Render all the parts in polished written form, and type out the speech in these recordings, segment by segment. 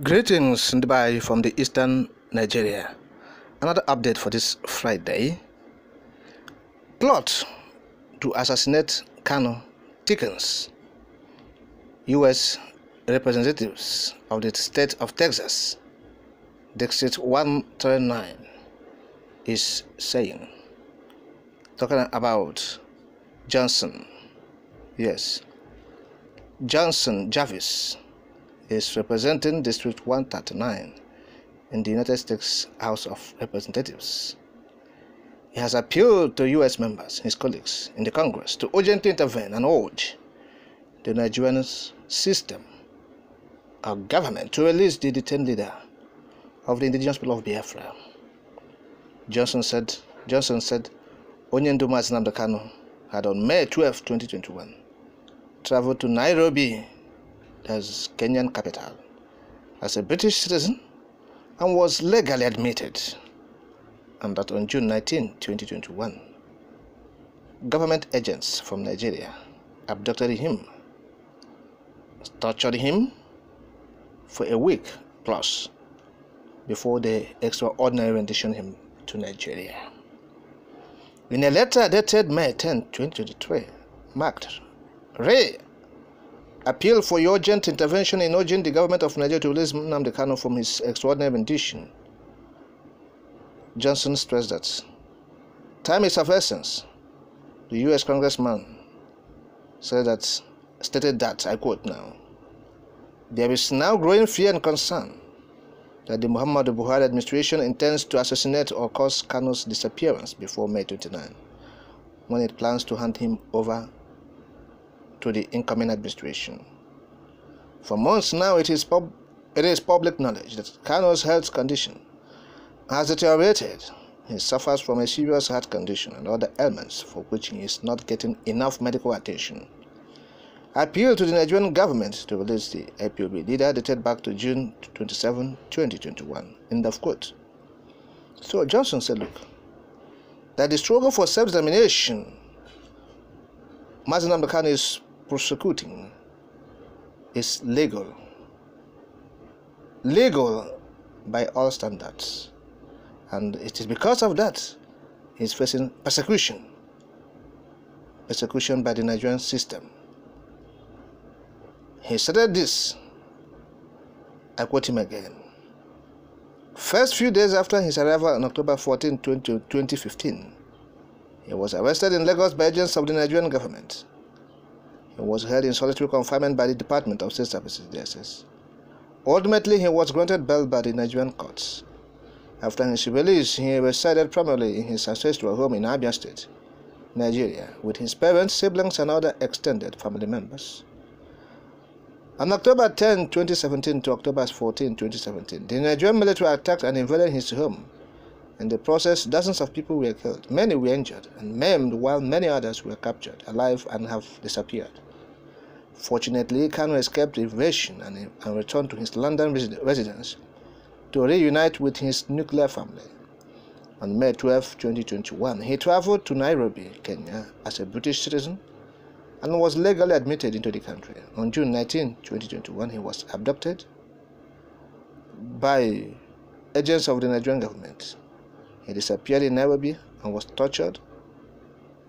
Greetings Dubai from the eastern Nigeria. Another update for this Friday. Plot to assassinate Kanu Thîckèńs. U.S. representatives of the state of Texas, District 139, is saying, talking about Johnson. Yes, Johnson Jarvis is representing District 139 in the United States House of Representatives. He has appealed to U.S. members, his colleagues in the Congress, to urgently intervene and urge the Nigerian system or government to release the detained leader of the indigenous people of Biafra. Johnson said, Onyendu Nnamdi Kanu had on May 12, 2021, traveled to Nairobi, as Kenyan capital, as a British citizen and was legally admitted, and that on June 19, 2021, government agents from Nigeria abducted him, tortured him for a week plus before they extraordinarily renditioned him to Nigeria. In a letter dated May 10, 2023, marked Ray appeal for urgent intervention in urging the government of Nigeria to release Nnamdi Kanu from his extraordinary rendition, Johnson stressed that time is of essence. The U.S. congressman stated that, I quote now, there is now growing fear and concern that the Muhammadu Buhari administration intends to assassinate or cause Kanu's disappearance before May 29, when it plans to hand him over to the incoming administration. For months now, it is public knowledge that Kanu's health condition has deteriorated. He suffers from a serious heart condition and other ailments for which he is not getting enough medical attention. I appeal to the Nigerian government to release the IPOB leader dated back to June 27, 2021. End of quote. So Johnson said, look, that the struggle for self-determination Nnamdi Kanu is prosecuting is legal by all standards, and it is because of that he is facing persecution by the Nigerian system. He stated this, I quote him again, first few days after his arrival on October 14, 2015, he was arrested in Lagos by agents of the Nigerian government. He was held in solitary confinement by the Department of State Services, DSS. Ultimately, he was granted bail by the Nigerian courts. After his release, he resided primarily in his ancestral home in Abia State, Nigeria, with his parents, siblings, and other extended family members. On October 10, 2017 to October 14, 2017, the Nigerian military attacked and invaded his home. In the process, dozens of people were killed, many were injured and maimed, while many others were captured alive and have disappeared. Fortunately, Kanu escaped invasion and returned to his London residence to reunite with his nuclear family. On May 12, 2021, he traveled to Nairobi, Kenya, as a British citizen and was legally admitted into the country. On June 19, 2021, he was abducted by agents of the Nigerian government. He disappeared in Nairobi and was tortured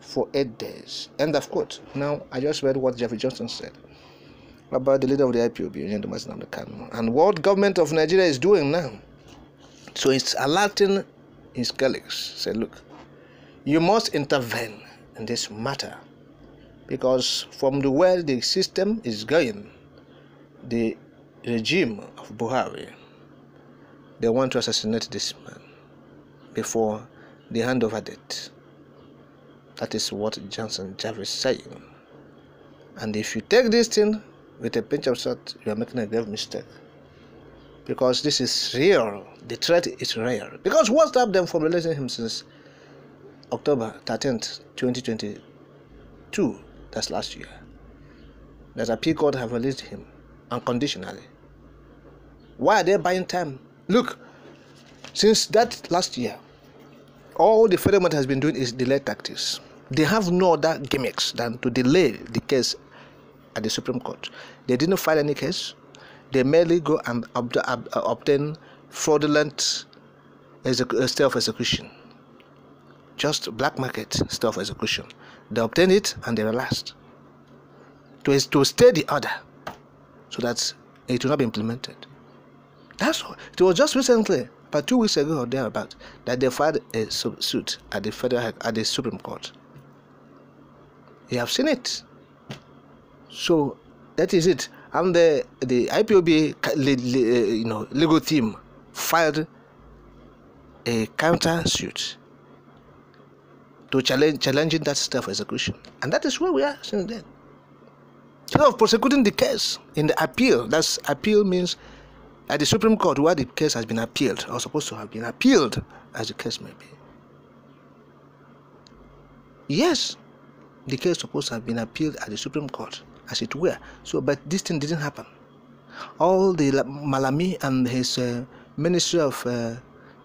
for 8 days. End of quote. Now, I just read what Jeffrey Johnson said about the leader of the IPOB, Onyendu Nnamdi Kanu, and what government of Nigeria is doing now. So it's alerting his colleagues. Say, look, you must intervene in this matter, because from the way the system is going, the regime of Buhari, they want to assassinate this man before the handover date. That is what Johnson Jarvis is saying. And if you take this thing with a pinch of salt, you are making a grave mistake. Because this is real. The threat is real. Because what stopped them from releasing him since October 13th, 2022? That's last year. That a Appeal Court have released him unconditionally. Why are they buying time? Look, since that last year, all the federal government has been doing is delay tactics. They have no other gimmicks than to delay the case at the Supreme Court. They didn't file any case. They merely go and obtain fraudulent stay of execution. Just black market stay of execution. They obtain it and they relaxed. To stay the order so that it will not be implemented. That's all. It was just recently, about 2 weeks ago or thereabout, that they filed a suit at the Supreme Court. You have seen it. So that is it. And the IPOB legal team filed a counter suit to challenging that stay of execution, and that is where we are since then. Instead of prosecuting the case in the appeal, that's appeal means at the Supreme Court where the case has been appealed, or supposed to have been appealed, as the case may be. Yes, the case supposed to have been appealed at the Supreme Court, as it were. So, but this thing didn't happen. All the Malami and his Ministry of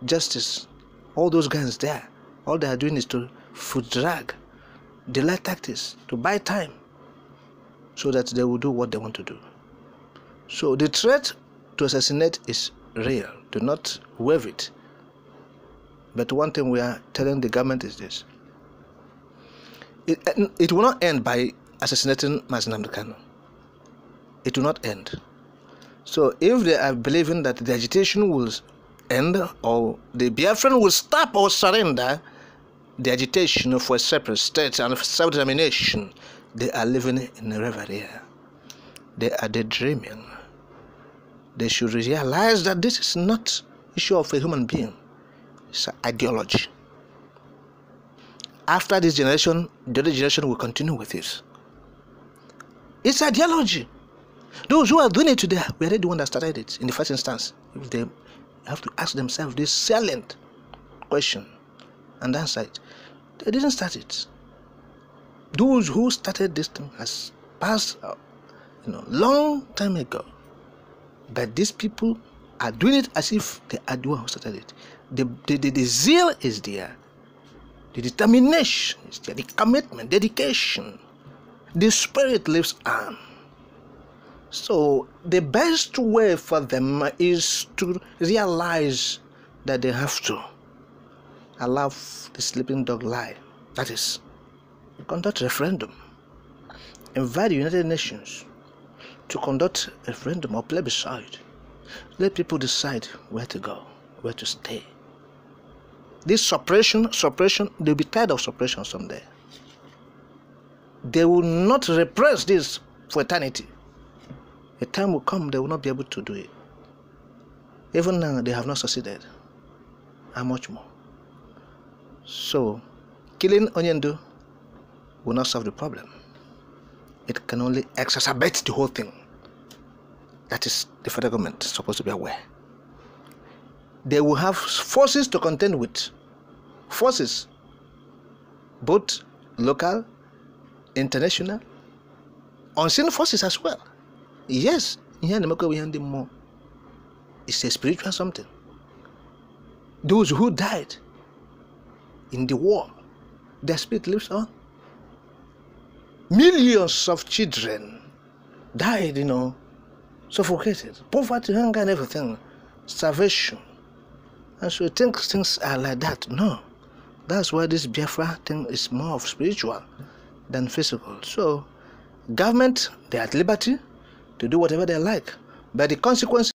Justice, all those guys there, all they are doing is to foot drag, delay tactics, to buy time, so that they will do what they want to do. So the threat to assassinate is real. Do not waive it. But one thing we are telling the government is this: it will not end by assassinating Mazi Kanu. It will not end. So if they are believing that the agitation will end, or the Biafran will stop or surrender the agitation for a separate state and self-determination, they are living in a reverie. They are daydreaming. They should realize that this is not an issue of a human being. It's an ideology. After this generation, the other generation will continue with it. It's ideology. Those who are doing it today, we are the one that started it in the first instance. If they have to ask themselves this salient question and answer it. They didn't start it. Those who started this thing has passed long time ago. But these people are doing it as if they are the one who started it. The zeal is there. The determination is there. The commitment, dedication. The spirit lives on. So the best way for them is to realize that they have to allow the sleeping dog lie. That is, conduct a referendum. Invite the United Nations to conduct a referendum or plebiscite. Let people decide where to go, where to stay. This suppression, they'll be tired of suppression someday. They will not repress this for eternity. A time will come they will not be able to do it. Even now they have not succeeded. How much more? So, killing Onyendu will not solve the problem. It can only exacerbate the whole thing. That is the federal government supposed to be aware. They will have forces to contend with. Forces. Both local, international, unseen forces as well. Yes, it's a spiritual something. Those who died in the war, their spirit lives on. Millions of children died, suffocated, poverty, hunger, and everything, starvation. And so you think things are like that. No. That's why this Biafra thing is more of spiritual than physical. So, government, they are at liberty to do whatever they like. But the consequences